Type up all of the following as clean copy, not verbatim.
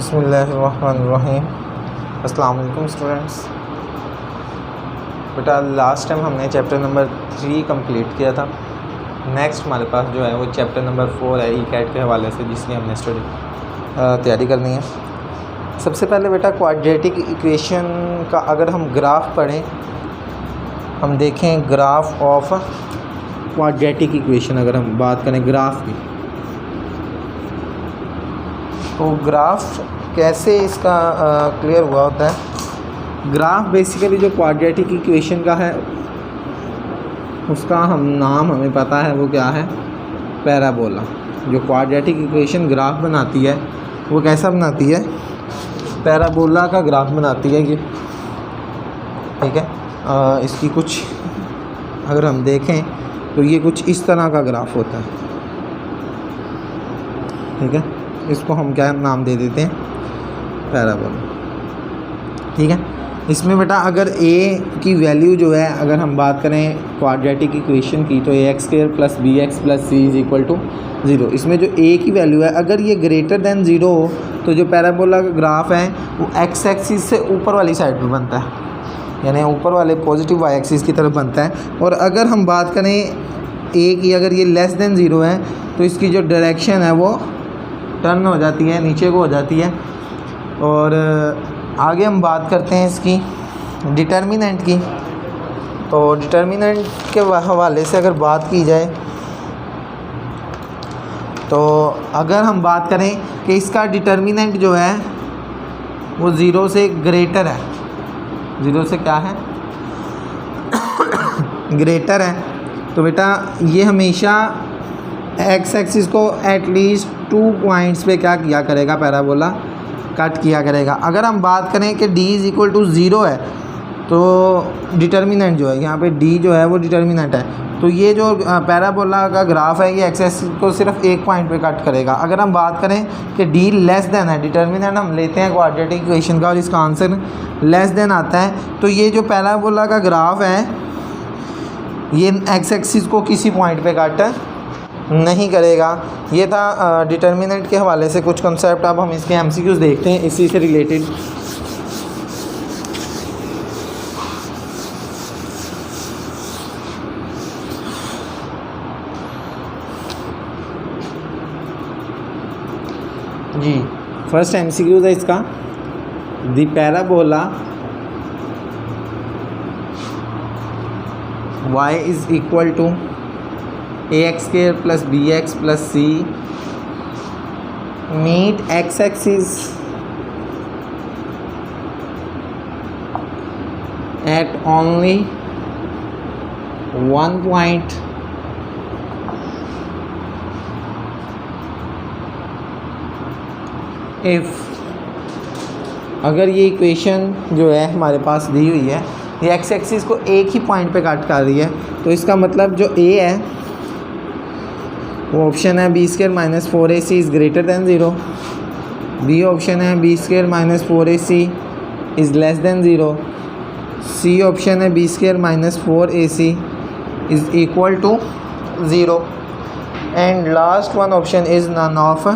बिस्मिल्लाहिर्रहमानिर्रहीम। अस्सलाम वालेकुम स्टूडेंट्स। बेटा लास्ट टाइम हमने चैप्टर नंबर 3 कंप्लीट किया था। नेक्स्ट हमारे पास जो है वो चैप्टर नंबर 4 है ई-कैट के हवाले से, जिसकी हमने तैयारी करनी है। सबसे पहले बेटा क्वाड्रेटिक इक्वेशन का अगर हम ग्राफ पढ़ें, हम देखें ग्राफ ऑफ क्वाड्रेटिक इक्वेशन। अगर हम बात करें ग्राफ की, तो ग्राफ कैसे इसका क्लियर हुआ होता है। ग्राफ बेसिकली जो क्वाड्रेटिक इक्वेशन का है उसका हमें पता है वो क्या है, पैराबोला। जो क्वाड्रेटिक इक्वेशन ग्राफ बनाती है वो कैसा बनाती है, पैराबोला का ग्राफ बनाती है ये, ठीक है। इसकी कुछ अगर हम देखें तो ये कुछ इस तरह का ग्राफ होता है, ठीक है। इसको हम क्या नाम दे देते हैं, पैराबोला, ठीक है। इसमें बेटा अगर a की वैल्यू जो है, अगर हम बात करें क्वाड्रेटिक इक्वेशन की, तो ax² + bx + c = 0। इसमें जो a की वैल्यू है, अगर ये ग्रेटर दैन 0 हो तो जो पैराबोला का ग्राफ है वो x एक्सिस से ऊपर वाली साइड पे बनता है, यानी ऊपर वाले पॉजिटिव y एक्सिस की तरफ बनता है। और अगर हम बात करें a की, अगर ये लेस दैन 0 है तो इसकी जो डायरेक्शन है वो टर्न हो जाती है, नीचे को हो जाती है। और आगे हम बात करते हैं इसकी डिटर्मिनेंट की। तो डिटर्मिनेंट के हवाले से अगर बात की जाए, तो अगर हम बात करें कि इसका डिटर्मिनेंट जो है वो 0 से ग्रेटर है, 0 से क्या है ग्रेटर है, तो बेटा ये हमेशा एक्स एक्सिस को एटलीस्ट 2 पॉइंट्स पे क्या किया करेगा, पैराबोला कट किया करेगा। अगर हम बात करें कि d = 0 है तो डिटर्मिनेंट जो है यहाँ पे d जो है वो डिटर्मिनेंट है, तो ये जो पैराबोला का ग्राफ है ये एक्स एक्सिस को सिर्फ एक पॉइंट पे कट करेगा। अगर हम बात करें कि d लेस देन है, डिटर्मिनेंट हम लेते हैं क्वाड्रेटिक इक्वेशन का और इसका आंसर लेस देन आता है, तो ये जो पैराबोला का ग्राफ है ये एक्स एक्सिस को किसी पॉइंट पे कट नहीं करेगा। ये था डिटर्मिनेंट के हवाले से कुछ कंसेप्ट। अब हम इसके एमसीक्यूज़ देखते हैं इसी से रिलेटेड। जी फर्स्ट एमसीक्यूज़ है इसका, the parabola y = ax² + bx + c meet x axis at only one point if, अगर ये इक्वेशन जो है हमारे पास दी हुई है ये एक्स एक्सिस को एक ही पॉइंट पे काट कर रही है, तो इसका मतलब जो a है वो ऑप्शन है b² - 4ac is greater than 0, B option है b² - 4ac is less than 0, C option है b² - 4ac is equal to 0, and last one option is none of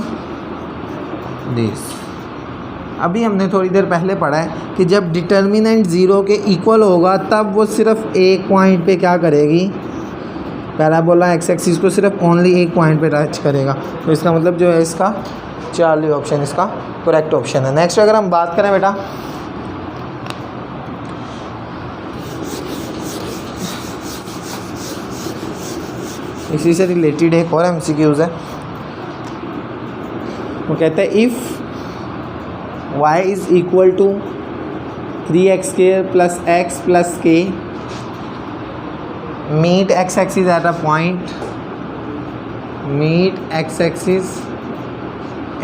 this. अभी हमने थोड़ी देर पहले पढ़ा है कि जब डिटर्मिनेंट 0 के इक्वल होगा तब वो सिर्फ एक पॉइंट पे क्या करेगी, पैराबोला एक्स एक्सिस को सिर्फ ओनली एक पॉइंट पे टच करेगा। तो इसका मतलब जो है इसका चार्ली ऑप्शन इसका करेक्ट ऑप्शन है। नेक्स्ट अगर हम बात करें बेटा, इसी से रिलेटेड एक और एमसीक्यूज़ है। वो कहते हैं if y = 3x² + x + k meet x axis at a point, meet x axis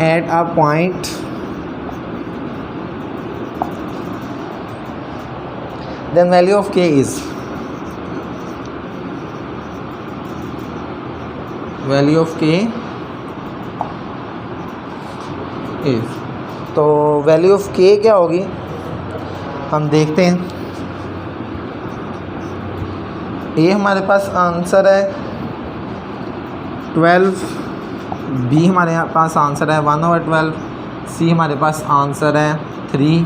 at a point then value of k is, value of k is, तो वैल्यू ऑफ k क्या होगी हम देखते हैं। ये हमारे पास आंसर है 12, बी हमारे यहाँ पास आंसर है 1/12, सी हमारे पास आंसर है 3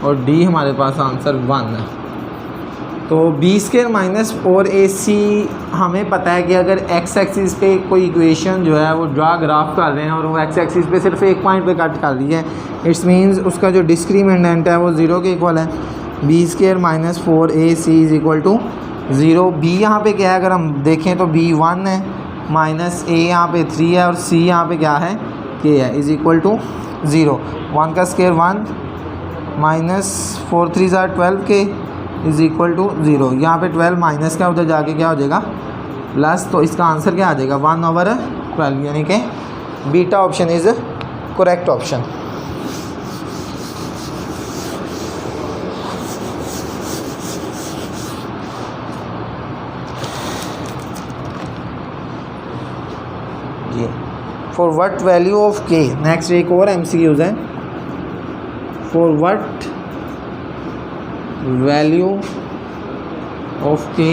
और डी हमारे पास आंसर 1 है। तो b² माइनस 4ac हमें पता है कि अगर x एक्सिस पे कोई इक्वेशन जो है वो ड्रा ग्राफ कर रहे हैं और वो x एक्सिस पे सिर्फ एक पॉइंट पे कट कर रही है, इट्स मीन्स उसका जो डिस्क्रिमिनेंट है वो 0 के इक्वल है। b² minus 4ac is equal to 0। b यहाँ पे क्या है, अगर हम देखें तो b 1 है, माइनस a यहाँ पे 3 है और c यहाँ पे क्या है, k है, इज़ इक्वल टू 0। 1 का square 1 minus 4 3 12 k is equal to 0। यहाँ पे 12 माइनस का उधर जाके क्या हो जाएगा प्लस, तो इसका आंसर क्या आ जाएगा 1/12, यानी कि beta option is correct option. जी for what value of k, next एक और MCQs है। For what value of k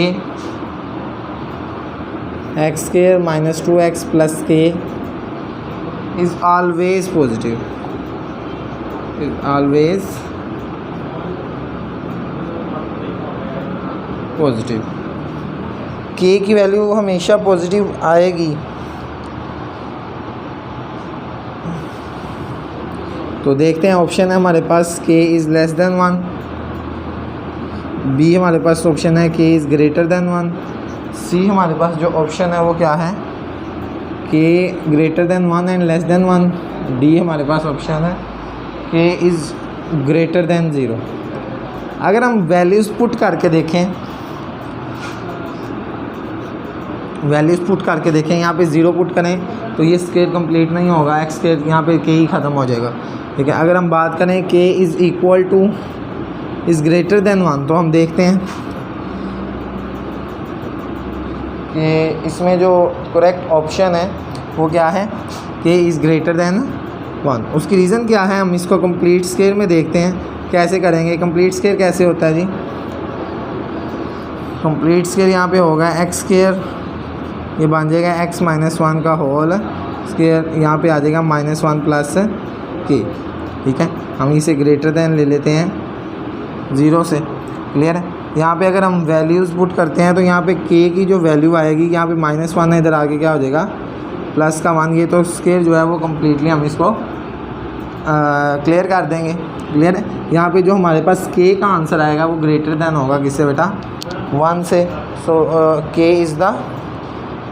x² minus 2x plus k is always positive, is always positive. k की वैल्यू हमेशा पॉजिटिव आएगी। तो देखते हैं, ऑप्शन है हमारे पास k is less than 1, B हमारे पास ऑप्शन है k is greater than 1, C हमारे पास जो ऑप्शन है वो क्या है k greater than 1 and less than 1, D हमारे पास ऑप्शन है k इज़ ग्रेटर देन 0। अगर हम वैल्यूज़ पुट करके देखें, वैल्यूज़ पुट करके देखें, यहाँ पे 0 पुट करें तो ये स्क्वायर कंप्लीट नहीं होगा, x² यहाँ पे k ही ख़त्म हो जाएगा, ठीक है। अगर हम बात करें k is equal two is greater than 1, तो हम देखते हैं कि इसमें जो करेक्ट ऑप्शन है वो क्या है, k इज़ ग्रेटर देन 1। उसकी रीज़न क्या है, हम इसको कंप्लीट स्क्वायर में देखते हैं कैसे करेंगे। कंप्लीट स्क्वायर कैसे होता है जी, कंप्लीट स्क्वायर यहाँ पे होगा x², ये बन जाएगा x माइनस 1 का होल स्क्वायर, यहाँ पे आ जाएगा -1 प्लस k, ठीक है। हम इसे ग्रेटर देन ले लेते हैं 0 से, क्लियर है। यहाँ पे अगर हम वैल्यूज़ पुट करते हैं तो यहाँ पे k की जो वैल्यू आएगी, यहाँ पे -1 है, इधर आगे क्या हो जाएगा प्लस का 1, ये तो स्क्वायर जो है वो कम्प्लीटली हम इसको क्लियर कर देंगे, क्लियर है। यहाँ पे जो हमारे पास k का आंसर आएगा वो ग्रेटर देन होगा किससे बेटा, 1 से। सो k is the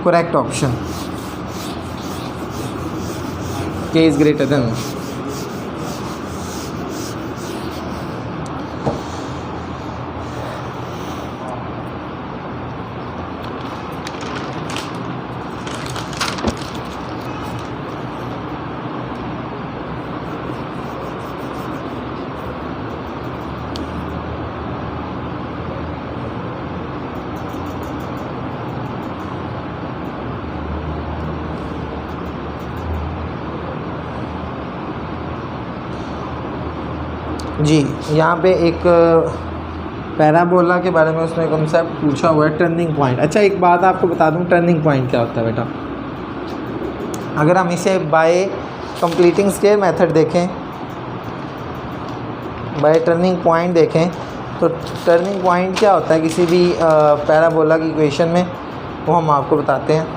correct option, k is greater than 1। जी यहाँ पे एक पैराबोला के बारे में उसने कॉन्सेप्ट पूछा हुआ है, टर्निंग पॉइंट। अच्छा एक बात आपको बता दूँ, टर्निंग पॉइंट क्या होता है बेटा। अगर हम इसे बाय कंप्लीटिंग स्क्वायर मेथड देखें, बाय टर्निंग पॉइंट देखें, तो टर्निंग पॉइंट क्या होता है किसी भी पैराबोला की इक्वेशन में, वो हम आपको बताते हैं।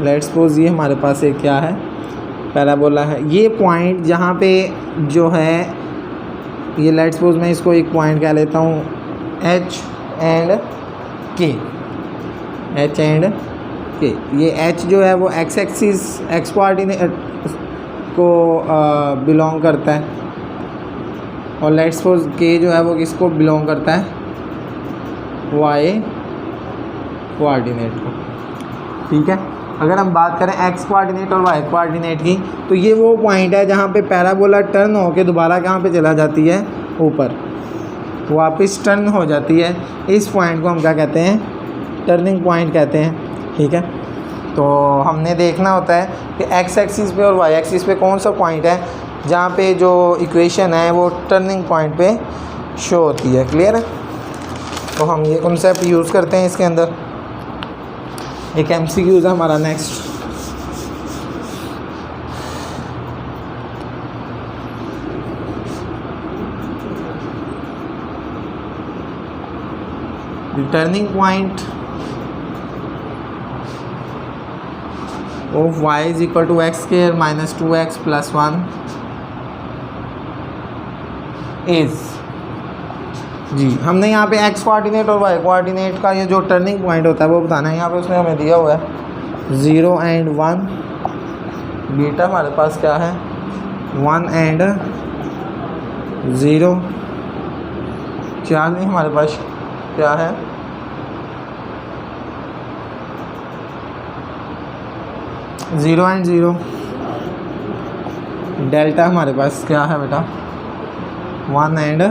लेट्स सपोज ये हमारे पास एक क्या है, पैराबोला है। ये पॉइंट जहाँ पे जो है, ये लेट्स सपोज मैं इसको एक पॉइंट कह लेता हूँ H and K, H and K। ये H जो है वो x एक्सिस x कोऑर्डिनेट को बिलोंग करता है, और लेट्स सपोज K जो है वो किसको बिलोंग करता है, y कोऑर्डिनेट को, ठीक है। अगर हम बात करें x कोऑर्डिनेट और y कोऑर्डिनेट की, तो ये वो पॉइंट है जहाँ पे पैराबोला टर्न होके दोबारा कहाँ पे चला जाती है, ऊपर वापस टर्न हो जाती है। इस पॉइंट को हम क्या कहते हैं, टर्निंग पॉइंट कहते हैं, ठीक है। तो हमने देखना होता है कि x एक्सिस पे और y एक्सिस पे कौन सा पॉइंट है जहाँ पे जो इक्वेशन है वो टर्निंग पॉइंट पे शो होती है, क्लियर है। तो हम ये कॉन्सेप्ट यूज़ करते हैं इसके अंदर। एक MCQ है हमारा next. Turning point of y is equal to x square minus 2x plus 1 is जी, हमने यहाँ पे x कोऑर्डिनेट और y कोऑर्डिनेट का ये जो टर्निंग पॉइंट होता है वो बताना है। यहाँ पे उसने हमें दिया हुआ है 0 एंड 1, बीटा हमारे पास क्या है 1 एंड 0, चार नहीं हमारे पास क्या है 0 एंड 0, डेल्टा हमारे पास क्या है बेटा 1 एंड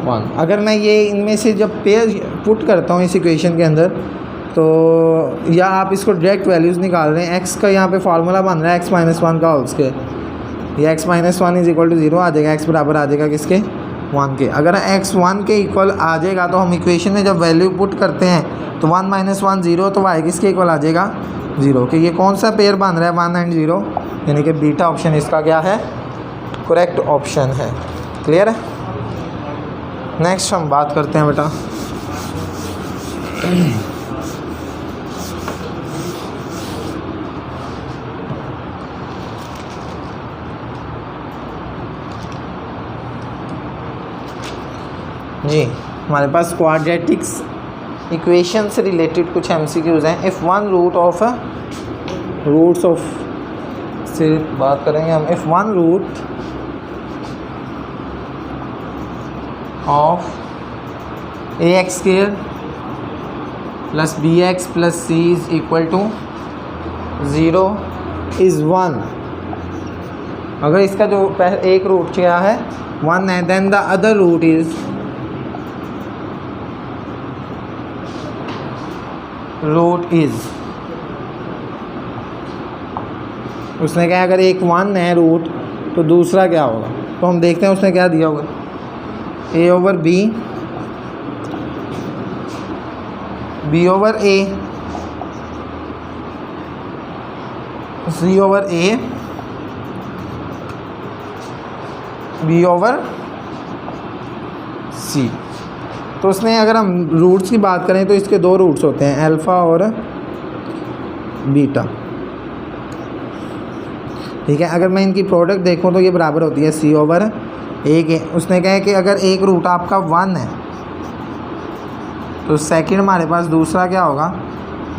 1। अगर मैं ये इनमें से जब पेयर पुट करता हूँ इस इक्वेशन के अंदर, तो या आप इसको डायरेक्ट वैल्यूज़ निकाल रहे हैं, x का यहाँ पे फार्मूला बन रहा है x माइनस 1 का होल स्क्वायर, ये x minus 1 is equal to 0 आ जाएगा, x बराबर आ जाएगा किसके 1 के। अगर x 1 के इक्वल आ जाएगा तो हम इक्वेशन में जब वैल्यू पुट करते हैं तो 1 माइनस 1 0, तो y किसके इक्वल आ जाएगा 0 कि ये कौन सा पेयर बन रहा है 1 एंड 0, यानी कि बीटा ऑप्शन इसका क्या है करेक्ट ऑप्शन है। क्लियर है। नेक्स्ट हम बात करते हैं बेटा जी, हमारे पास क्वाड्रेटिक्स इक्वेशन से रिलेटेड कुछ MCQs हैं। If one root of roots of से बात करेंगे हम। If one root of ax square plus bx plus c is equal to 0 is 1, अगर इसका जो एक रूट क्या है 1 है, then the other root is उसने कहा अगर एक 1 है रूट तो दूसरा क्या होगा, तो हम देखते हैं उसने क्या दिया होगा a over b, b over a, c over a, b over c। तो उसने अगर हम रूट्स की बात करें तो इसके दो रूट्स होते हैं अल्फ़ा और बीटा, ठीक है। अगर मैं इनकी प्रोडक्ट देखूं तो ये बराबर होती है c ओवर a के। उसने कहा है कि अगर एक रूट आपका 1 है तो सेकंड हमारे पास दूसरा क्या होगा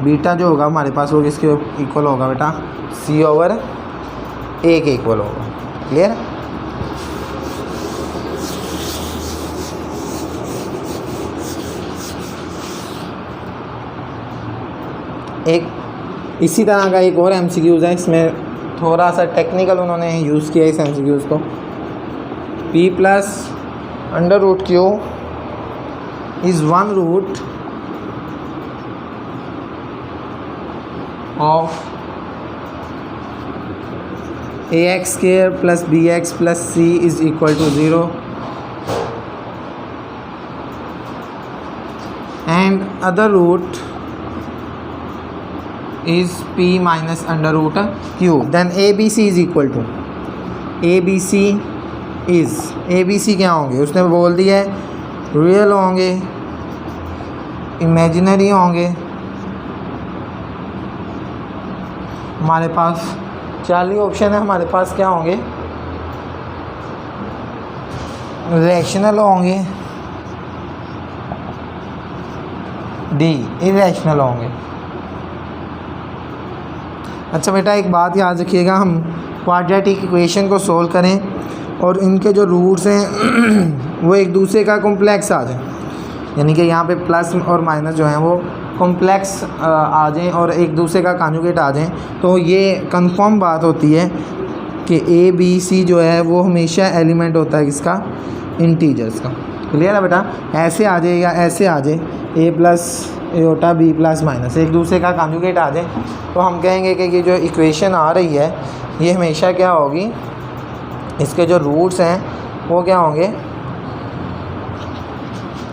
बीटा जो होगा हमारे पास वो किसके इक्वल होगा बेटा c ओवर a के इक्वल होगा। क्लियर। एक इसी तरह का एक और MCQs है, इसमें थोड़ा सा टेक्निकल उन्होंने यूज़ किया इस MCQs को। p plus under root Q is 1 root of ax square plus bx plus c is equal to 0 and other root is p minus under root q, then abc is equal to abc is abc क्या होंगे उसने बोल दिया है real होंगे imaginary होंगे। हमारे पास 40 option है, हमारे पास क्या होंगे रैशनल होंगे, डी इरेशनल होंगे। अच्छा बेटा एक बात याद रखिएगा, हम क्वाड्रेटिक इक्वेशन को सोल्व करें और इनके जो रूट्स हैं वो एक दूसरे का कॉम्प्लेक्स आ जाए, यानी कि यहाँ पे प्लस और माइनस जो हैं वो कॉम्प्लेक्स आ जाएं और एक दूसरे का कॉन्जुगेट आ जाएं, तो ये कंफर्म बात होती है कि ए बी सी जो है वो हमेशा एलिमेंट होता है किसका इंटीजर्स का। क्लियर है बेटा। ऐसे आ जाए या ऐसे आ जाए a plus iota b plus minus एक दूसरे का कॉन्जुगेट आ जाए तो हम कहेंगे कि ये जो इक्वेशन आ रही है ये हमेशा क्या होगी, इसके जो रूट्स हैं वो क्या होंगे,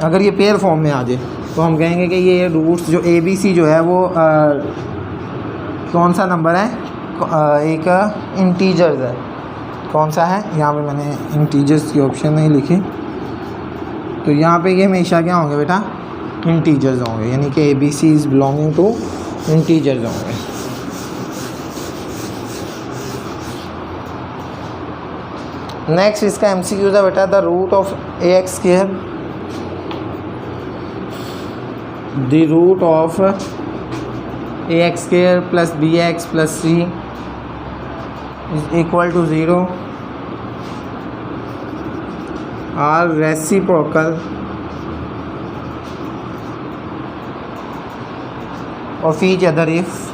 अगर ये पेयर फॉर्म में आ जाए तो हम कहेंगे कि ये रूट्स जो ABC जो है वो कौन सा नंबर है, एक इंटीजर्स है। कौन सा है, यहाँ पे मैंने इंटीजर्स की ऑप्शन नहीं लिखी, तो यहाँ पे ये हमेशा क्या होंगे बेटा, इंटीजर्स होंगे, यानी कि ABC is belonging to integers होंगे। नेक्स्ट इसका MCQ था बेटा, the root of AX square, the root of AX square plus BX plus C is equal to 0 are reciprocal of each other if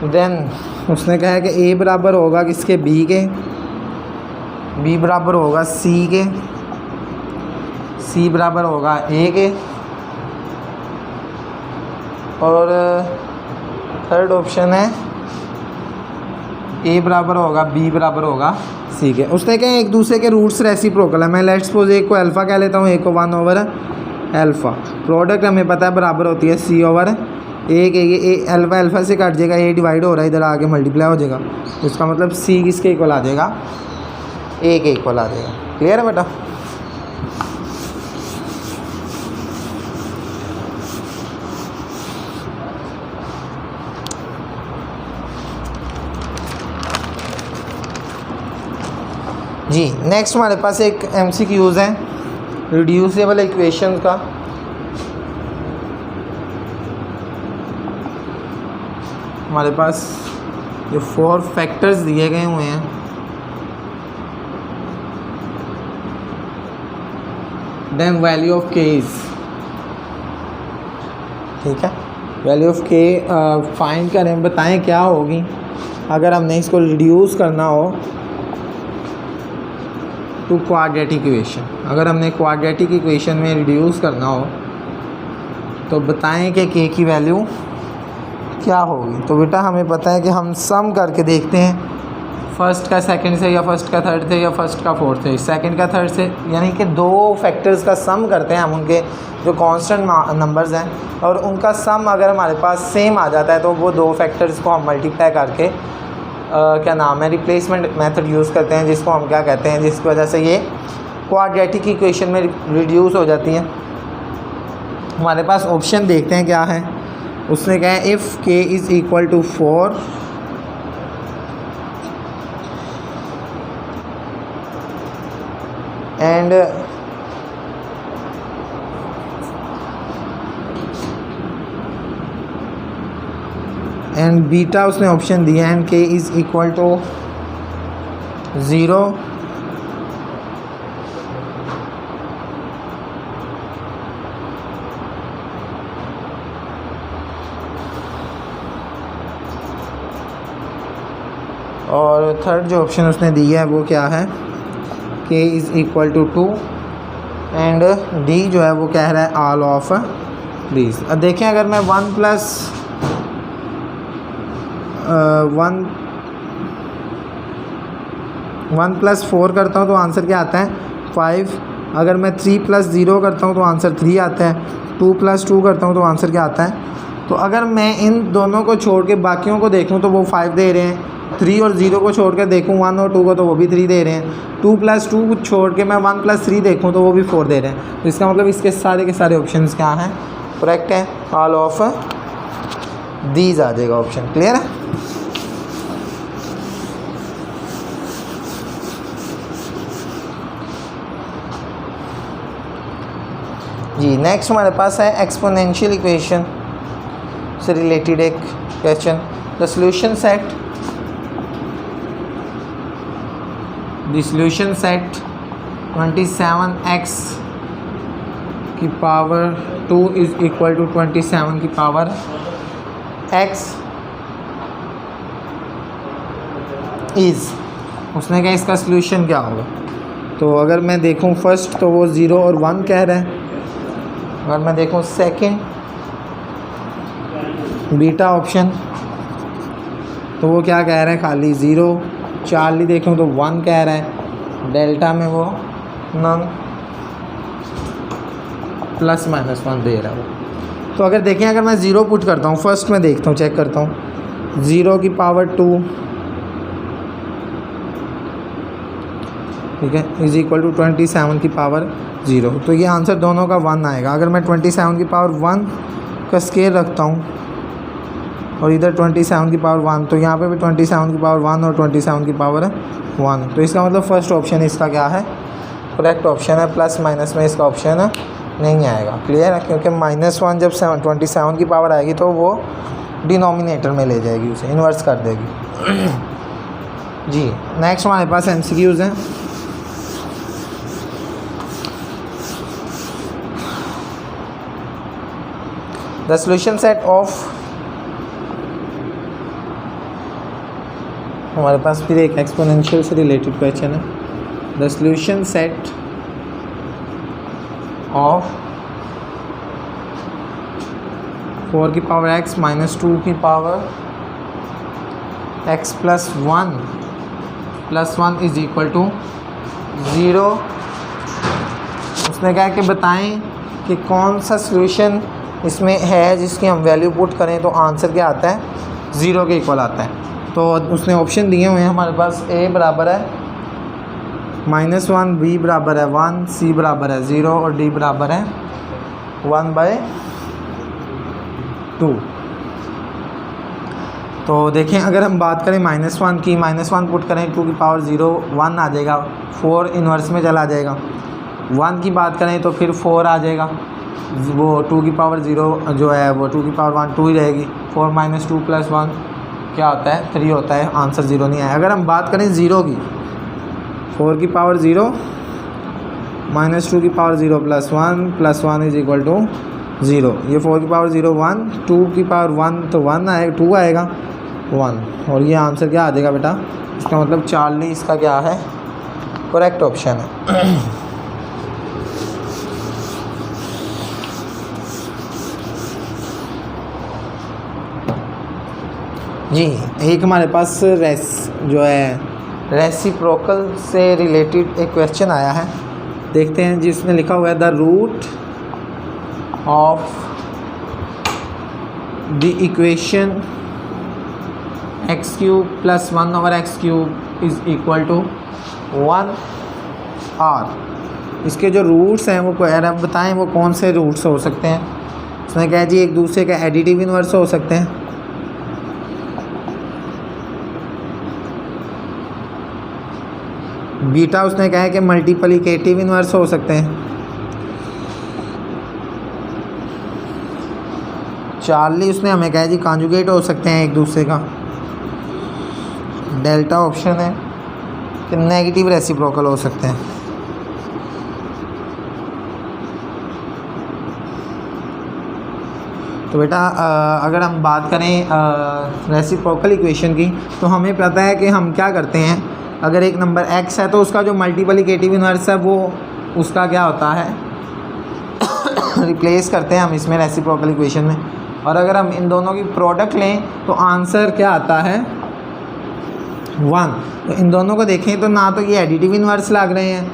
then उसने कहा है कि A बराबर होगा किसके, B के, B बराबर होगा C के, C बराबर होगा A के, और थर्ड ऑप्शन है A बराबर होगा B बराबर होगा C के। उसने कहा एक दूसरे के रूट्स रेसिप्रोकल है। मैं लेट्स सपोज एक को अल्फ़ा कह लेता हूँ, एक को 1 ओवर अल्फ़ा। प्रोडक्ट हमें पता है बराबर होती है C ओवर एक, ये अल्फ़ा अल्फ़ा से कट जाएगा, A डिवाइड हो रहा है, इधर आके मल्टीप्लाई हो जाएगा, उसका मतलब C किसके इक्वल आ जाएगा, A के इक्वल आ जाएगा। क्लियर है बेटा। जी नेक्स्ट हमारे पास एक MCQs है रिड्यूसिबल इक्वेशन का। हमारे पास जो 4 फैक्टर्स दिए गए हुए हैं, then value of K is, ठीक है, वैल्यू ऑफ K फाइंड करें, बताएं क्या होगी अगर हमने इसको रिड्यूस करना हो टू क्वाड्रेटिक इक्वेशन। अगर हमने क्वाड्रेटिक इक्वेशन में रिड्यूस करना हो तो बताएं कि K की वैल्यू क्या होगी। तो बेटा हमें पता है कि हम सम करके देखते हैं, फर्स्ट का सेकंड से, या फर्स्ट का थर्ड से, या फर्स्ट का फोर्थ से, सेकंड का थर्ड से, यानी कि 2 फैक्टर्स का सम करते हैं हम, उनके जो कांस्टेंट नंबर्स हैं, और उनका सम अगर हमारे पास सेम आ जाता है तो वो 2 फैक्टर्स को हम मल्टीप्लाई करके क्या नाम है, रिप्लेसमेंट मेथड यूज़ करते हैं, जिसको हम क्या कहते हैं, जिसकी वजह से ये क्वाड्रेटिक इक्वेशन में रिड्यूस हो जाती हैं। हमारे पास ऑप्शन देखते हैं क्या है। उसने कहा है if K is equal to 4 and beta उसने ऑप्शन दिया and K is equal to 0 और थर्ड जो ऑप्शन उसने दिया है वो क्या है, K is equal to 2 and D जो है वो कह रहा है ऑल ऑफ दीज। अब देखें अगर मैं 1 प्लस 4 करता हूँ तो आंसर क्या आता है 5। अगर मैं 3 प्लस 0 करता हूँ तो आंसर 3 आता है। 2 प्लस 2 करता हूँ तो आंसर क्या आता है। तो अगर मैं इन दोनों को छोड़ के बाकियों को देखूँ तो वो 5 दे रहे हैं। 3 और 0 को छोड़ कर देखूँ 1 और 2 को तो वो भी 3 दे रहे हैं। 2 प्लस 2 को छोड़ के मैं 1 प्लस 3 देखूँ तो वो भी 4 दे रहे हैं। तो इसका मतलब इसके सारे के सारे ऑप्शंस क्या हैं, करेक्ट है, ऑल ऑफ दीज आ जाएगा ऑप्शन। क्लियर है। जी नेक्स्ट हमारे पास है एक्सपोनेंशियल इक्वेशन से रिलेटेड एक question. The solution set solution set 27x की पावर 2 इज़ इक्वल टू 27 की पावर x इज़, उसने कहा इसका सॉल्यूशन क्या होगा। तो अगर मैं देखूं फर्स्ट तो वो 0 और 1 कह रहा है। अगर मैं देखूं सेकंड बीटा ऑप्शन तो वो क्या कह रहा है, खाली 0। चार्ली देखूं तो 1 कह रहा है। डेल्टा में वो नन प्लस माइनस 1 दे रहा है वो। तो अगर देखें, अगर मैं ज़ीरो पुट करता हूँ, फर्स्ट में देखता हूँ, चेक करता हूँ, 0 की पावर 2, ठीक है, इज़ इक्वल टू 27 की पावर 0। तो ये आंसर दोनों का 1 आएगा। अगर मैं 27 की पावर 1 का स्केयर रखता हूँ और इधर 27 की पावर 1, तो यहाँ पे भी 27 की पावर 1 और 27 की पावर 1। तो इसका मतलब फर्स्ट ऑप्शन इसका क्या है, करेक्ट ऑप्शन है। प्लस माइनस में इसका ऑप्शन नहीं आएगा। क्लियर है, क्योंकि -1 जब 27 की पावर आएगी तो वो डिनोमिनेटर में ले जाएगी, उसे इन्वर्स कर देगी। जी, नेक्स्ट हमारे पास MCQs हैं। द सॉल्यूशन सेट ऑफ, हमारे पास फिर एक एक्सपोनेंशियल से रिलेटेड क्वेश्चन है। द सॉल्यूशन सेट ऑफ 4 की पावर x माइनस 2 की power x plus 1 is equal to 0। उसने कहा कि बताएं कि कौन सा सॉल्यूशन इसमें है जिसकी हम वैल्यू पुट करें तो आंसर क्या आता है, 0 के इक्वल आता है। तो उसने ऑप्शन दिए हुए हैं हमारे पास, a बराबर है -1, b बराबर है 1, c बराबर है 0 और d बराबर है 1/2। तो देखें, अगर हम बात करें -1 की, -1 पुट करें 2 की पावर 0, 1 आ जाएगा, 4 इन्वर्स में चला जाएगा। 1 की बात करें तो फिर 4 आ जाएगा, वो 2 की पावर 0 जो है वो 2 की पावर 1 2 ही रहेगी। 4 - 2 + 1 क्या होता है, 3 होता है। आंसर 0 नहीं आया। अगर हम बात करें 0 की, 4 की पावर 0 -2 की पावर 0 + 1 इज इक्वल टू 0। ये 4 की पावर 0 1, 2 की पावर 1 तो 1 आएगा, 2 आएगा 1, और ये आंसर क्या आ जाएगा बेटा, इसका मतलब 40 इसका क्या है, करेक्ट ऑप्शन है। जी, एक हमारे पास रेसिप्रोकल से रिलेटेड एक क्वेश्चन आया है, देखते हैं। जिसमें लिखा हुआ है the root of the equation x³ + 1/x³ is equal to 1 r। इसके जो रूट्स हैं वो अब बताएं वो कौन से रूट्स हो सकते हैं। उसने कहा जी एक दूसरे का एडिटिव इन्वर्स हो सकते हैं, बीटा उसने कहा है कि मल्टीप्लिकेटिव इन्वर्स हो सकते हैं, 40 उसने हमें कहा है जी कॉन्जुगेट हो सकते हैं एक दूसरे का। डेल्टा ऑप्शन है कि नेगेटिव रेसिप्रोकल हो सकते हैं। तो बेटा अगर हम बात करें रेसिप्रोकल इक्वेशन की, तो हमें पता है कि हम क्या करते हैं, अगर एक नंबर x है तो उसका जो मल्टीप्लिकेटिव इन्वर्स है वो उसका क्या होता है, रिप्लेस करते हैं हम इसमें रेसिप्रोकल इक्वेशन में। और अगर हम इन दोनों की प्रोडक्ट लें तो आंसर क्या आता है, 1। तो इन दोनों को देखें तो ना तो ये एडिटिव इन्वर्स लग रहे हैं,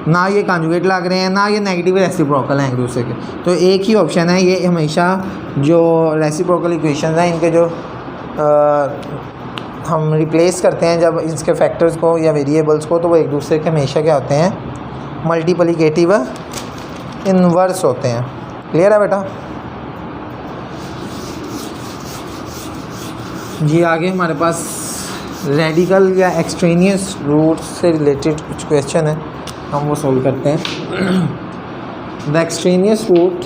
ना ये कॉन्जुगेट लग रहे हैं, ना ये नेगेटिव रेसिप्रोकल हैं एक दूसरे के। तो एक ही ऑप्शन है, ये हमेशा जो रेसिप्रोकल इक्वेशन हैं इनके जो हम रिप्लेस करते हैं जब इसके फैक्टर्स को या वेरिएबल्स को, तो वो एक दूसरे के हमेशा क्या होते हैं, मल्टीप्लिकेटिव इन्वर्स होते हैं। क्लियर है बेटा जी। आगे हमारे पास रेडिकल या एक्सट्रेनियस रूट से रिलेटेड कुछ क्वेश्चन है, हम वो सॉल्व करते हैं। The extraneous root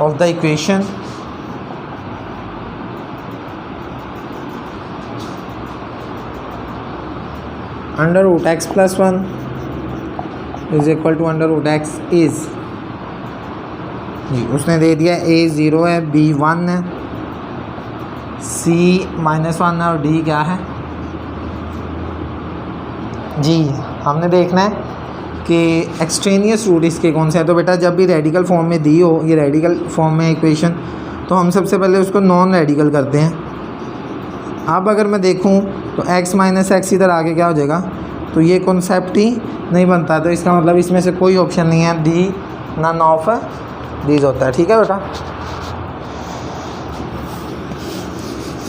of the equation under root x plus 1 is equal to under root x is जी, उसने दे दिया a 0 है, b 1 है, c -1 है और d क्या है जी। हमने देखना है कि एक्सट्रेनियस रूट इसके कौन से हैं। तो बेटा जब भी रेडिकल फॉर्म में दी हो, ये रेडिकल फॉर्म में इक्वेशन, तो हम सबसे पहले उसको नॉन रेडिकल करते हैं। अब अगर मैं देखूं तो x माइनस एक्स इधर आके क्या हो जाएगा, तो ये कॉन्सेप्ट ही नहीं बनता। तो इसका मतलब इसमें से कोई ऑप्शन नहीं है, डी नन ऑफ दीज होता है। ठीक है बेटा,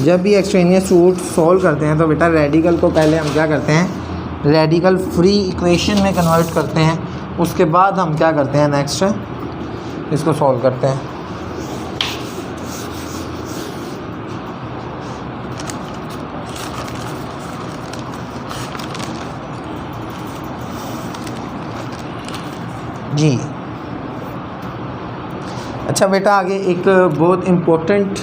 जब भी एक्सट्रेनियस रूट सॉल्व करते हैं तो बेटा रेडिकल को पहले हम क्या करते हैं, रेडिकल फ्री इक्वेशन में कन्वर्ट करते हैं, उसके बाद हम क्या करते हैं, नेक्स्ट इसको सॉल्व करते हैं। जी अच्छा बेटा, आगे एक बहुत इम्पोर्टेंट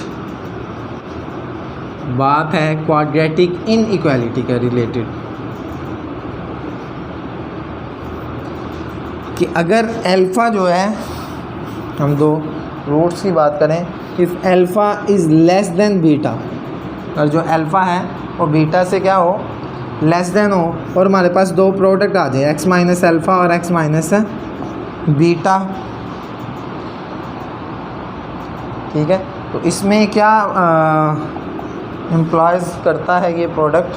बात है क्वाड्रेटिक इनइक्वालिटी का रिलेटेड, कि अगर अल्फ़ा जो है, हम दो रूट्स की बात करें, if alpha is less then beta, और जो अल्फ़ा है वो बीटा से क्या हो, लेस देन हो, और हमारे पास दो प्रोडक्ट आ जाए, एक्स माइनस अल्फ़ा और एक्स माइनस बीटा। ठीक है, तो इसमें क्या एम्प्लॉयज़ करता है ये प्रोडक्ट,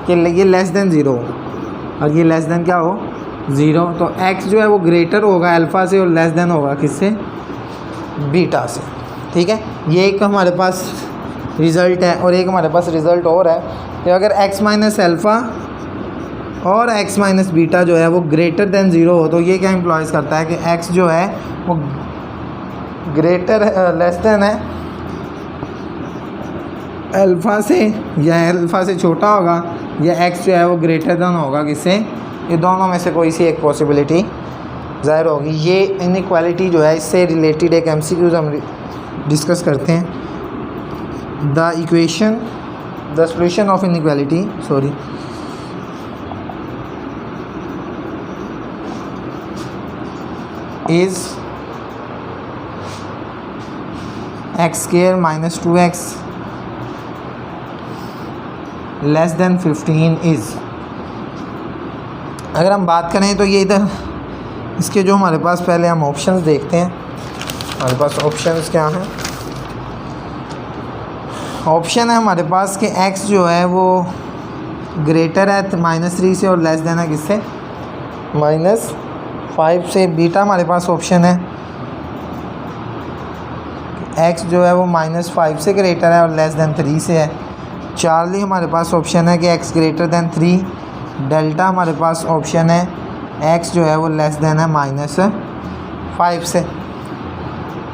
कि ये लेस देन ज़ीरो और ये लेस देन क्या हो, ज़ीरो। तो x जो है वो ग्रेटर होगा अल्फ़ा से और लेस देन होगा किससे, बीटा से। ठीक है, ये एक हमारे पास रिज़ल्ट है, और एक हमारे पास रिज़ल्ट और है कि अगर x माइनस अल्फ़ा और x माइनस बीटा जो है वो ग्रेटर देन ज़ीरो हो, तो ये क्या एम्प्लॉयज़ करता है कि x जो है वो ग्रेटर लेस देन है अल्फ़ा से, या अल्फ़ा से छोटा होगा, या x जो है वो ग्रेटर देन होगा किससे, ये दोनों में से कोई सी एक पॉसिबिलिटी ज़ाहिर होगी। ये इनइक्वालिटी जो है, इससे रिलेटेड एक MCQs हम डिस्कस करते हैं। The equation, the solution of inequality, sorry, is x square minus 2x less than 15 is. अगर हम बात करें तो ये इधर इसके जो हमारे पास, पहले हम ऑप्शंस देखते हैं, हमारे पास ऑप्शंस क्या हैं। ऑप्शन है हमारे पास कि x जो है वो ग्रेटर है -3 से और लेस देन है किससे, -5 से। बीटा हमारे पास ऑप्शन है x जो है वो -5 से ग्रेटर है और लेस देन 3 से है। चार्ली हमारे पास ऑप्शन है कि x ग्रेटर देन 3। डेल्टा हमारे पास ऑप्शन है x जो है वो लेस देन है -5 से।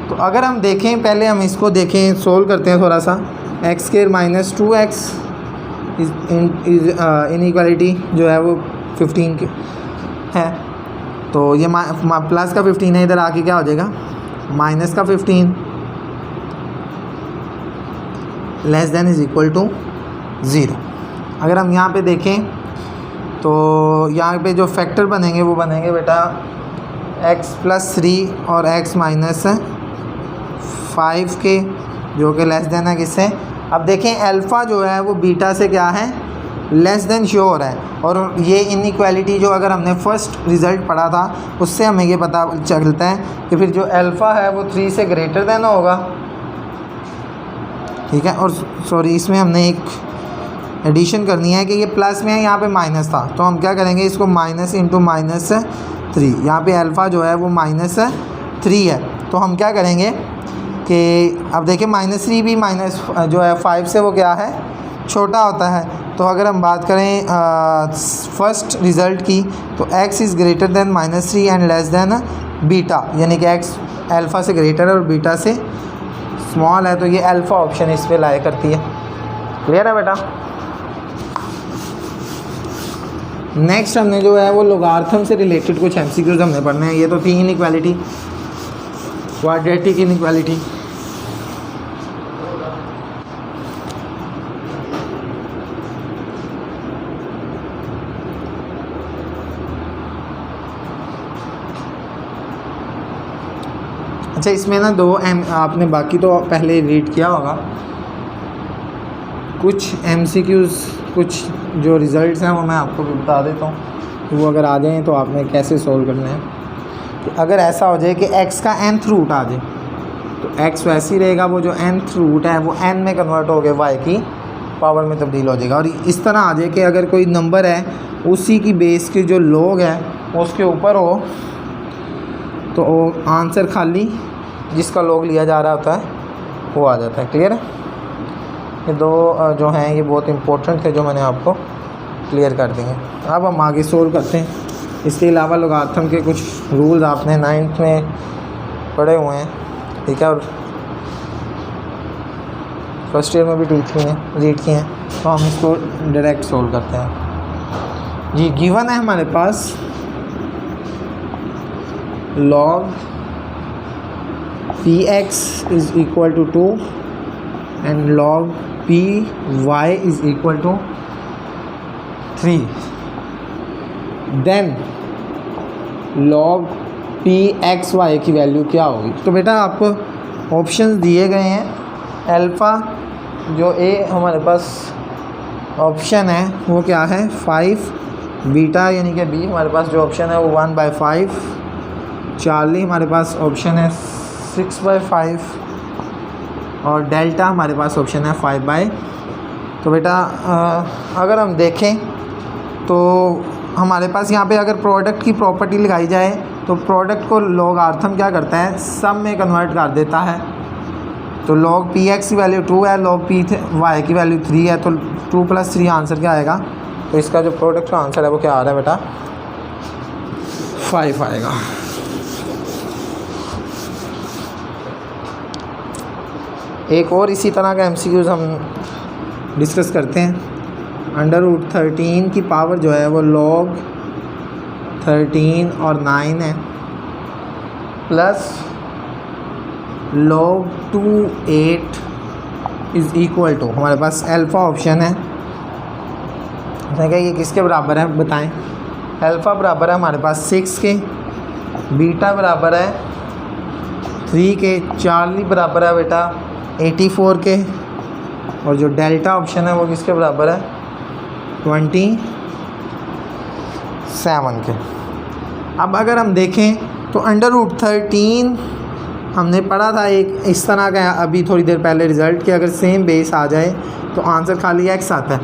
तो अगर हम देखें, पहले हम इसको देखें, सोल्व करते हैं थोड़ा सा। X square minus 2x inequality जो है वो 15 के है, तो ये प्लस का 15 है, इधर आके क्या हो जाएगा, माइनस का 15, less than is equal to 0। अगर हम यहाँ पे देखें तो यहाँ पे जो फैक्टर बनेंगे वो बनेंगे बेटा x + 3 और x - 5 के, जो कि लेस देन है किससे। अब देखें अल्फ़ा जो है वो बीटा से क्या है, लेस देन श्योर है। और ये इनइक्वालिटी जो अगर हमने फर्स्ट रिज़ल्ट पढ़ा था उससे हमें ये पता चलता है कि फिर जो अल्फ़ा है वो 3 से ग्रेटर देन होगा। ठीक है, और सॉरी, इसमें हमने एक एडिशन करनी है कि ये प्लस में है, यहाँ पे माइनस था, तो हम क्या करेंगे, इसको माइनस इंटू -3, यहाँ पे अल्फ़ा जो है वो -3 है, तो हम क्या करेंगे कि अब देखिए -3 भी माइनस जो है 5 से वो क्या है, छोटा होता है। तो अगर हम बात करें फर्स्ट रिज़ल्ट की, तो x is greater then -3 and less than beta, यानी कि x अल्फ़ा से ग्रेटर है और बीटा से स्मॉल है, तो ये अल्फ़ा ऑप्शन इस पे लाया करती है। क्लियर है बेटा। नेक्स्ट हमने जो है वो लोगार्थम से रिलेटेड कुछ MCQs हमने पढ़ने हैं। ये तो थी इनइक्वालिटी, क्वाड्रेटिक इनइक्वालिटी। अच्छा, इसमें ना दो आपने बाकी तो पहले रीड किया होगा, कुछ MCQs, कुछ जो रिज़ल्ट्स हैं वो मैं आपको बता देता हूँ, वो अगर आ जाएँ तो आपने कैसे सोल्व करना है। कि अगर ऐसा हो जाए कि x का nth रूट आ जाए, तो x वैसे ही रहेगा, वो जो nth रूट है वो n में कन्वर्ट हो गए y की पावर में तब्दील हो जाएगा। और इस तरह आ जाए कि अगर कोई नंबर है उसी की बेस के जो लॉग है उसके ऊपर हो तो आंसर खाली जिसका लॉग लिया जा रहा होता है वो आ जाता है। क्लियर है? ये दो जो हैं ये बहुत इंपॉर्टेंट थे जो मैंने आपको क्लियर कर दिए। अब हम आगे सोल्व करते हैं। इसके अलावा लोगारिथम के कुछ रूल्स आपने 9th में पढ़े हुए हैं, ठीक है, और फर्स्ट ईयर में भी रीड किए हैं, तो हम इसको डायरेक्ट सोल्व करते हैं। जी गिवन है हमारे पास log px is equal to 2 and log py is equal to 3, then log pxy की वैल्यू क्या होगी। तो बेटा आपको ऑप्शंस दिए गए हैं। अल्फ़ा जो ए हमारे पास ऑप्शन है वो क्या है 5, बीटा यानी कि बी हमारे पास जो ऑप्शन है वो 1/5, चार्ली हमारे पास ऑप्शन है 6/5 और डेल्टा हमारे पास ऑप्शन है 5/। तो बेटा अगर हम देखें तो हमारे पास यहाँ पे अगर प्रोडक्ट की प्रॉपर्टी लगाई जाए तो प्रोडक्ट को लोगारिथम क्या करता है सम में कन्वर्ट कर देता है। तो log px की वैल्यू 2 है, log py की वैल्यू 3 है, तो 2 + 3 आंसर क्या आएगा। तो इसका जो प्रोडक्ट का आंसर है वो क्या आ रहा है बेटा 5 आएगा। एक और इसी तरह का MCQs हम डिस्कस करते हैं। √13 की पावर जो है वो log 13 और 9 है, plus log 28 is equal to हमारे पास अल्फ़ा ऑप्शन है। क्या ये किसके बराबर है बताएं। अल्फ़ा बराबर है हमारे पास 6 के, बीटा बराबर है 3 के, चार्ली बराबर है बेटा 84 के, और जो डेल्टा ऑप्शन है वो किसके बराबर है 27 के। अब अगर हम देखें तो √13 हमने पढ़ा था एक इस तरह का अभी थोड़ी देर पहले रिज़ल्ट कि अगर सेम बेस आ जाए तो आंसर खाली x आता है।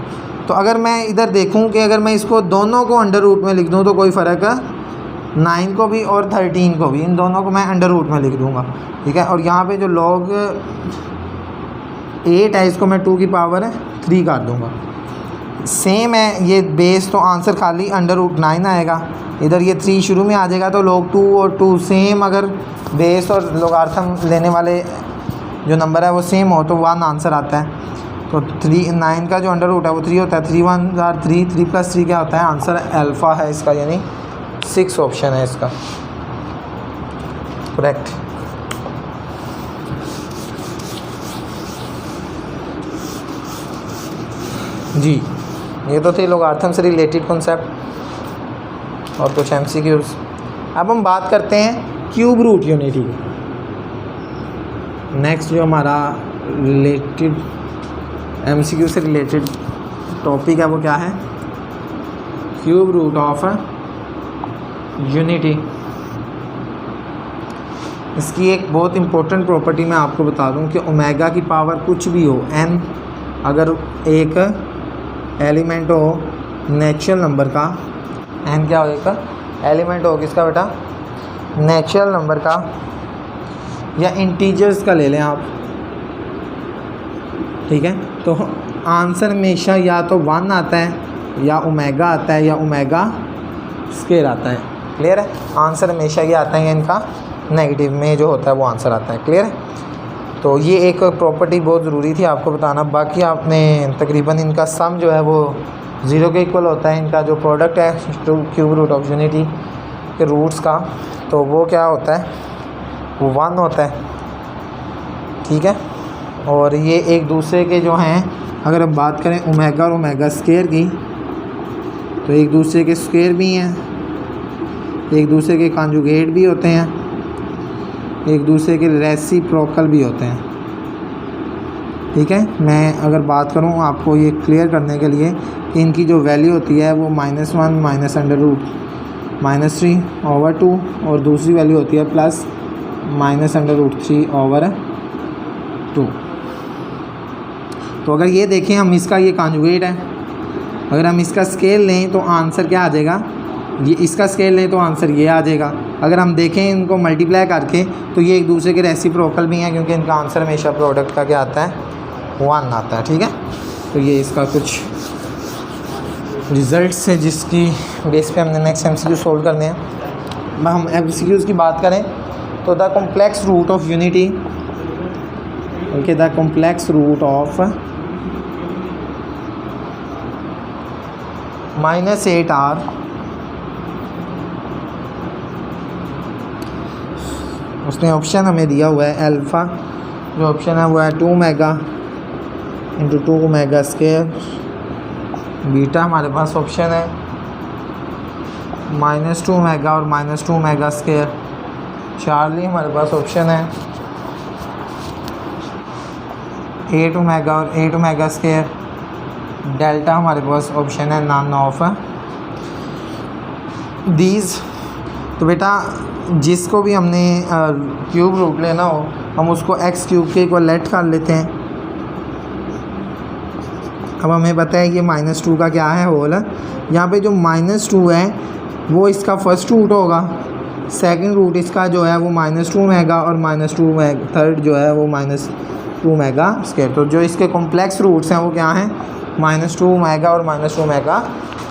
तो अगर मैं इधर देखूं कि अगर मैं इसको दोनों को अंडर रूट में लिख दूं तो कोई फ़र्क है 9 को भी और 13 को भी, इन दोनों को मैं अंडर रूट में लिख दूंगा, ठीक है। और यहाँ पे जो log 8 है इसको मैं 2 की पावर 3 कर दूंगा। सेम है ये बेस, तो आंसर खाली √9 आएगा। इधर ये 3 शुरू में आ जाएगा तो log 2 और 2 सेम, अगर बेस और लोगारिथम लेने वाले जो नंबर है वो सेम हो तो 1 आंसर आता है। तो 9 का जो अंडर रूट है वो 3 होता है, 3 1 are 3, 3 + 3 क्या होता है आंसर अल्फ़ा है इसका, यानी 6 ऑप्शन है इसका करेक्ट। जी ये तो थे लोगारिथम से रिलेटेड कॉन्सेप्ट और कुछ MCQs। अब हम बात करते हैं क्यूब रूट यूनिटी। नेक्स्ट जो हमारा रिलेटेड MCQ से रिलेटेड टॉपिक है वो क्या है क्यूब रूट ऑफ यूनिटी। इसकी एक बहुत इंपॉर्टेंट प्रॉपर्टी मैं आपको बता दूं कि ओमेगा की पावर कुछ भी हो n, अगर एक एलिमेंट हो नेचुरल नंबर का, n क्या हो एक एलिमेंट हो किसका बेटा नेचुरल नंबर का या इंटीजर्स का ले लें आप, ठीक है, तो आंसर हमेशा या तो 1 आता है या ओमेगा आता है या ओमेगा स्क्वायर आता है। क्लियर है? आंसर हमेशा ये आता है इनका नेगेटिव में जो होता है वो आंसर आता है। क्लियर है? तो ये एक प्रॉपर्टी बहुत ज़रूरी थी आपको बताना। बाकी आपने तकरीबन इनका सम जो है वो 0 के इक्वल होता है। इनका जो प्रोडक्ट है क्यूब रूट ऑफ यूनिटी के रूट्स का, तो वो क्या होता है वो 1 होता है, ठीक है। और ये एक दूसरे के जो हैं, अगर हम बात करें ओमेगा और ओमेगा स्क्वायर की, तो एक दूसरे के स्क्वायर भी हैं, एक दूसरे के कॉन्जुगेट भी होते हैं, एक दूसरे के रेसिप्रोकल भी होते हैं, ठीक है। मैं अगर बात करूं आपको ये क्लियर करने के लिए कि इनकी जो वैल्यू होती है वो -1 माइनस अंडर रूट -3/2 और दूसरी वैल्यू होती है प्लस -√3/2। 2। तो अगर ये देखें हम इसका ये कॉन्जुगेट है, अगर हम इसका स्केल लें तो आंसर क्या आ जाएगा, ये इसका स्केल लें तो आंसर ये आ जाएगा। अगर हम देखें इनको मल्टीप्लाई करके तो ये एक दूसरे के रेसिप्रोकल भी हैं, क्योंकि इनका आंसर हमेशा प्रोडक्ट का क्या आता है, 1 आता है। ठीक है, तो ये इसका कुछ रिज़ल्ट्स है जिसकी बेस पे हमने नेक्स्ट MCQ सोल्व करने हैं। हम MCQs की बात करें तो the complex root of unity, okay, the complex root of -8r उसने ऑप्शन हमें दिया हुआ है अल्फ़ा, जो ऑप्शन है वो है 2 mega into 2 mega square. Beta हमारे पास ऑप्शन है -2 मेगा और -2 मेगा स्केयर। चार्ली हमारे पास ऑप्शन है 8 मेगा और 8 मेगा स्केयर। डेल्टा हमारे पास ऑप्शन है नन ऑफ दीज। तो बेटा जिसको भी हमने क्यूब रूट लेना हो हम उसको x क्यूब के इक्वल लेट कर लेते हैं। अब हमें पता है कि -2 का क्या है होल, यहाँ पे जो -2 है वो इसका फर्स्ट रूट होगा, सेकंड रूट इसका जो है वो -2 मेगा और -2 मेगा, थर्ड जो है वो -2 मेगा स्केयर। तो जो इसके कॉम्प्लेक्स रूट्स हैं वो क्या हैं, -2 मेगा और -2 मेगा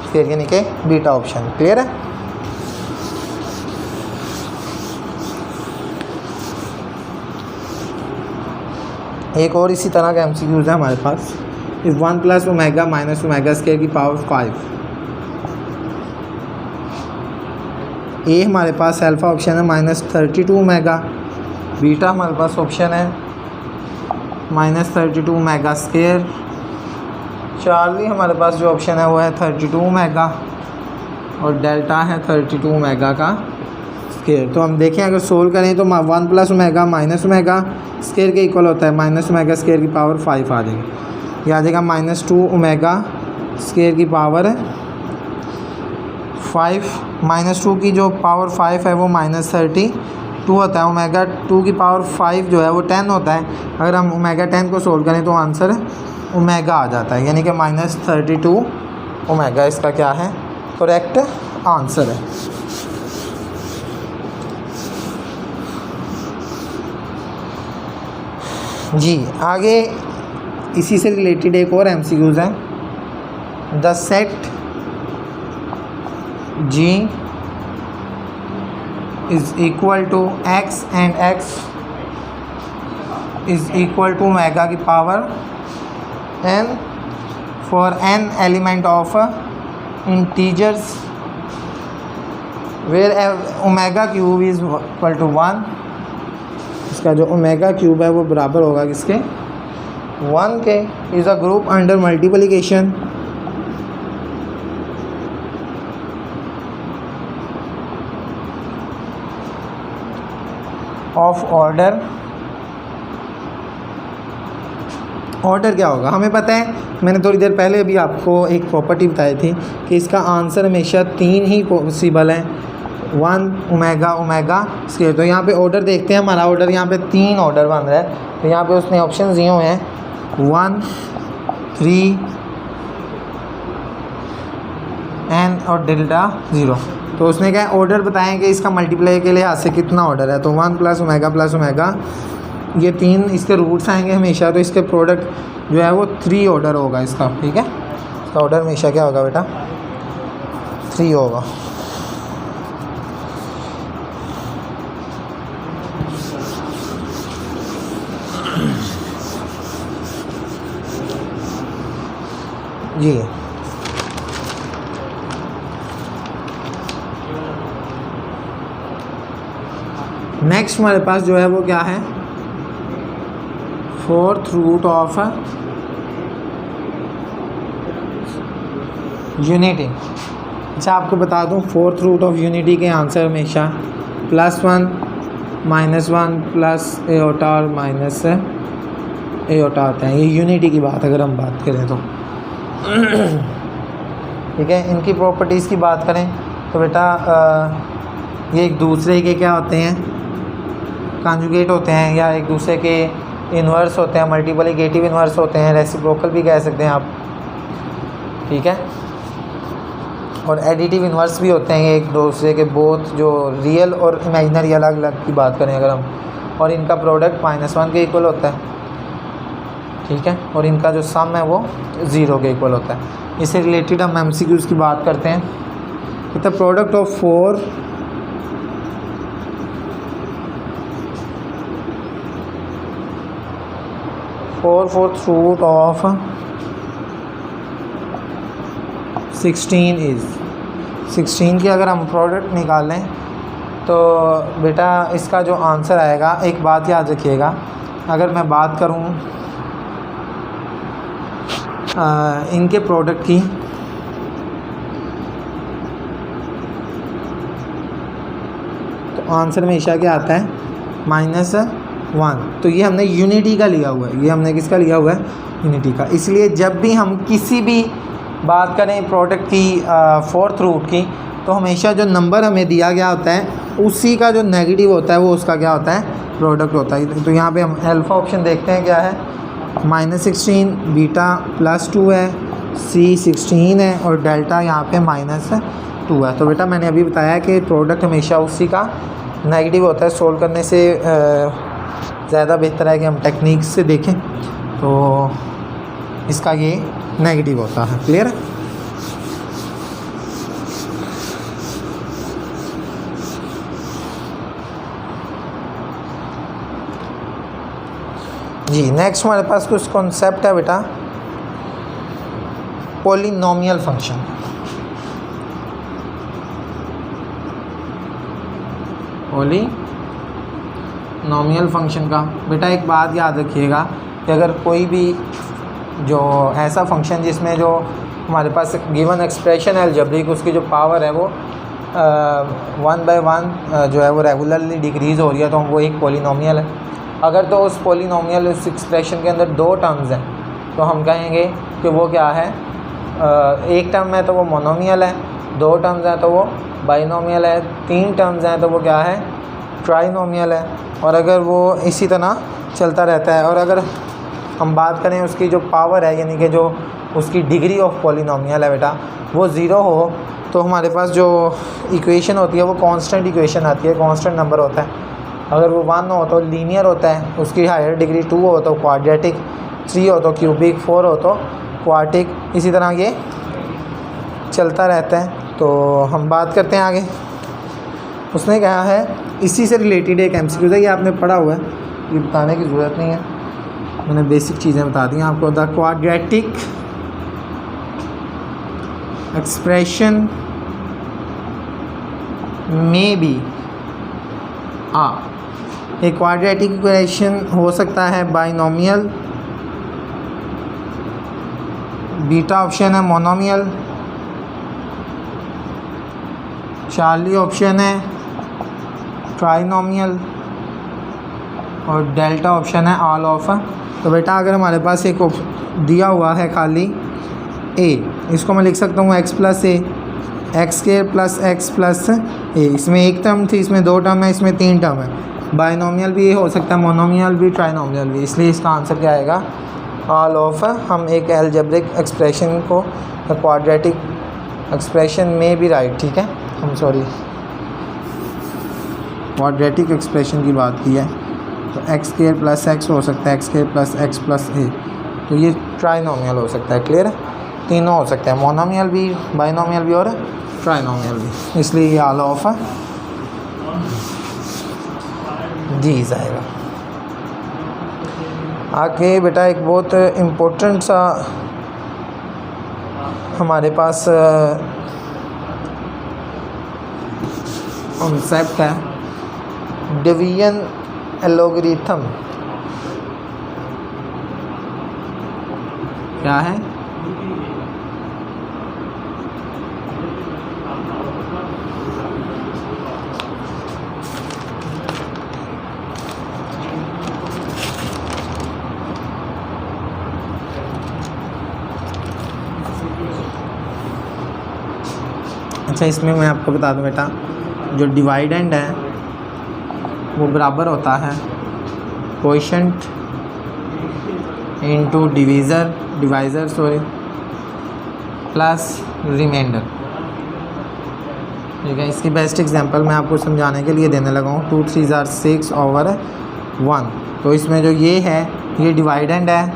स्केयर, यानी कि बीटा ऑप्शन। क्लियर है। एक और इसी तरह का MCQs है हमारे पास। इफ़ 1 + ओमेगा - ओमेगा स्केयर की पावर 5। ए हमारे पास अल्फ़ा ऑप्शन है -32 ओमेगा। बीटा हमारे पास ऑप्शन है -32 ओमेगा स्केयर। चार्ली हमारे पास जो ऑप्शन है वो है 32 ओमेगा और डेल्टा है 32 ओमेगा का स्केयर। तो हम देखें अगर सोल्व करें तो 1 + ओमेगा - ओमेगा स्केयर के इक्वल होता है -ओमेगा स्केयर की पावर 5 आ जाएगी। यह आ जाएगा -2 ओमेगा स्केयर की पावर 5। -2 की जो पावर 5 है वो -32 होता है। ओमेगा 2 की पावर 5 जो है वो 10 होता है। अगर हम ओमेगा 10 को सोल्व करें तो आंसर ओमेगा आ जाता है, यानी कि -32 ओमेगा इसका क्या है, करेक्ट आंसर है। जी आगे इसी से रिलेटेड एक और MCQs है। The set G is equal to x and x is equal to omega की power n for n element of integers where omega cube is equal to 1। इसका जो ओमेगा क्यूब है वो बराबर होगा किसके, 1 के। Is a group under multiplication of order. Order क्या होगा हमें पता है, मैंने थोड़ी देर पहले अभी आपको एक प्रॉपर्टी बताई थी कि इसका आंसर हमेशा 3 ही पॉसिबल है, 1 ओमेगा ओमेगा स्केयर। तो यहाँ पे ऑर्डर देखते हैं, हमारा ऑर्डर यहाँ पे 3 ऑर्डर बन रहा है। तो यहाँ पे उसने ऑप्शन दिए हुए हैं 1, 3 n और डेल्टा 0। तो उसने क्या ऑर्डर बताएं कि इसका मल्टीप्लाई के लिहाज से कितना ऑर्डर है। तो 1 + ओमेगा ये 3 इसके रूट्स आएंगे हमेशा, तो इसके प्रोडक्ट जो है वो 3 ऑर्डर होगा इसका। ठीक है, इसका ऑर्डर हमेशा क्या होगा बेटा, 3 होगा। जी नेक्स्ट हमारे पास जो है वो क्या है, 4th रूट ऑफ यूनिटी। अच्छा आपको बता दूं 4th रूट ऑफ यूनिटी के आंसर हमेशा +1 -1 प्लस एओटा और माइनस एओटा आते हैं। ये यूनिटी की बात अगर हम बात करें तो ठीक है। इनकी प्रॉपर्टीज़ की बात करें तो बेटा ये एक दूसरे के क्या होते हैं, कॉन्जुगेट होते हैं, या एक दूसरे के इन्वर्स होते हैं, मल्टीप्लिकेटिव इन्वर्स होते हैं, रेसिप्रोकल भी कह सकते हैं आप, ठीक है, और एडिटिव इन्वर्स भी होते हैं एक दूसरे के, बोथ जो रियल और इमेजिनरी अलग अलग की बात करें अगर हम, और इनका प्रोडक्ट -1 के इक्वल होता है, ठीक है, और इनका जो सम है वो 0 के इक्वल होता है। इससे रिलेटेड हम MCQs की बात करते हैं। The product of 4 4/4 root of 16 is 16 की अगर हम प्रोडक्ट निकालें तो बेटा इसका जो आंसर आएगा, एक बात याद रखिएगा, अगर मैं बात करूं इनके प्रोडक्ट की, तो आंसर हमेशा क्या आता है -1। तो ये हमने यूनिटी का लिया हुआ है, ये हमने किसका लिया हुआ है, यूनिटी का। इसलिए जब भी हम किसी भी बात करें प्रोडक्ट की 4th रूट की, तो हमेशा जो नंबर हमें दिया गया होता है उसी का जो नेगेटिव होता है वो उसका क्या होता है, प्रोडक्ट होता है। तो यहाँ पे हम अल्फ़ा ऑप्शन देखते हैं क्या है, -16, बीटा +2 है, C 16 है और डेल्टा यहाँ पे -2 है। तो बेटा मैंने अभी बताया कि प्रोडक्ट हमेशा उसी का नेगेटिव होता है। सोल्व करने से ज़्यादा बेहतर है कि हम टेक्निक से देखें, तो इसका ये नेगेटिव होता है। क्लियर है? जी नेक्स्ट हमारे पास कुछ कॉन्सेप्ट है बेटा, पॉलिनोमियल फंक्शन। पॉलिनोमियल फंक्शन का बेटा एक बात याद रखिएगा कि अगर कोई भी जो ऐसा फंक्शन जिसमें जो हमारे पास गिवन एक्सप्रेशन है अलजेब्रिक, उसकी जो पावर है वो 1 by 1 जो है वो रेगुलरली डिक्रीज़ हो रही है, तो वो एक पॉलिनोमियल है। अगर तो उस पॉलिनोमियल उस एक्सप्रेशन के अंदर 2 टर्म्स हैं तो हम कहेंगे कि वो क्या है, एक टर्म है तो वो मोनोमियल है, 2 टर्म्स हैं तो वो बाइनोमियल है, 3 टर्म्स हैं तो वो क्या है, ट्राइनोमियल है। और अगर वो इसी तरह चलता रहता है, और अगर हम बात करें उसकी जो पावर है यानी कि जो उसकी डिग्री ऑफ पॉलिनोमियल है बेटा वो 0 हो, तो हमारे पास जो इक्वेशन होती है वो कांस्टेंट इक्वेशन आती है, कांस्टेंट नंबर होता है। अगर वो 1 हो तो लीनियर होता है, उसकी हायर डिग्री 2 हो तो क्वाड्रेटिक, 3 हो तो क्यूबिक, 4 हो तो क्वार्टिक, इसी तरह ये चलता रहता है। तो हम बात करते हैं आगे। उसने कहा है, इसी से रिलेटेड एक MCQ है, ये आपने पढ़ा हुआ है, ये बताने की ज़रूरत नहीं है, मैंने बेसिक चीज़ें बता दी आपको। द क्वाड्रेटिक एक्सप्रेशन में बी एक क्वाड्रेटिक इक्वेशन हो सकता है बाइनोमियल, बीटा ऑप्शन है मोनोमियल, चार्ली ऑप्शन है ट्राइनोमियल और डेल्टा ऑप्शन है ऑल ऑफ। तो बेटा अगर हमारे पास एक दिया हुआ है खाली a, इसको मैं लिख सकता हूँ x + a, x² + x + a, इसमें एक टर्म थी, इसमें 2 टर्म है, इसमें 3 टर्म है। बाइनोमियल भी हो सकता है, मोनोमियल भी, ट्राइनोमियल भी, इसलिए इसका आंसर क्या आएगा, ऑल ऑफ। हम एक अलजेब्रिक एक्सप्रेशन को क्वाड्रेटिक एक्सप्रेशन में भी राइट, ठीक है, हम सॉरी क्वाड्रेटिक एक्सप्रेशन की बात की है, तो x² + x हो सकता है, x² + x + a, तो ये ट्राइनोमियल हो सकता है। क्लियर है? तीनों हो सकते हैं, मोनोमियल भी, बाइनोमियल भी और ट्राइनोमियल भी, इसलिए ये ऑल ऑफ डीज आएगा। आगे बेटा एक बहुत इम्पोर्टेंट सा हमारे पास कॉन्सेप्ट है, डिवीजन एलोगरिथम। क्या है? अच्छा, इसमें मैं आपको बता दूं बेटा, जो डिवाइडेंड है वो बराबर होता है coefficient into divisor sorry plus remainder. ठीक है, इसकी बेस्ट एग्जांपल मैं आपको समझाने के लिए देने लगा हूँ। 2 3 ज़ार 6/1। तो इसमें जो ये है ये डिवाइडेंड है,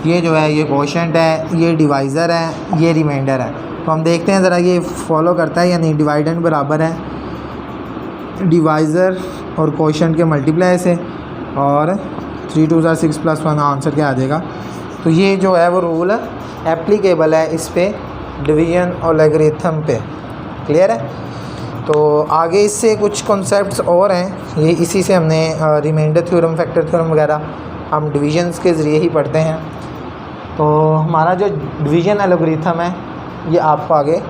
ये जो है ये कोशेंट है, ये डिवाइज़र है, ये रिमाइंडर है। तो हम देखते हैं ज़रा ये फॉलो करता है या नहीं। डिवाइडेंड बराबर है डिवाइज़र और कोशेंट के मल्टीप्लाई से, और 3 2 ज़ार 6 + 1 आंसर क्या आ जाएगा। तो ये जो है वो रूल एप्लीकेबल है इस पे, डिवीजन और लॉगरिथम पे। क्लियर है। तो आगे इससे कुछ कॉन्सेप्ट्स और हैं, ये इसी से हमने रिमाइंडर थ्योरम, फैक्टर थ्योरम वगैरह हम डिवीजन्स के ज़रिए ही पढ़ते हैं। तो हमारा जो डिवीजन एल्गोरिथम है ये आपको आगे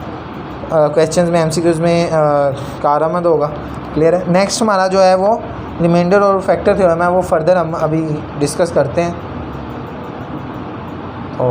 क्वेश्चंस में एमसीक्यूज़ में कारआमद होगा। क्लियर है। नेक्स्ट हमारा जो है वो रिमाइंडर और फैक्टर थ्योरम है, वो फर्दर हम अभी डिस्कस करते हैं। तो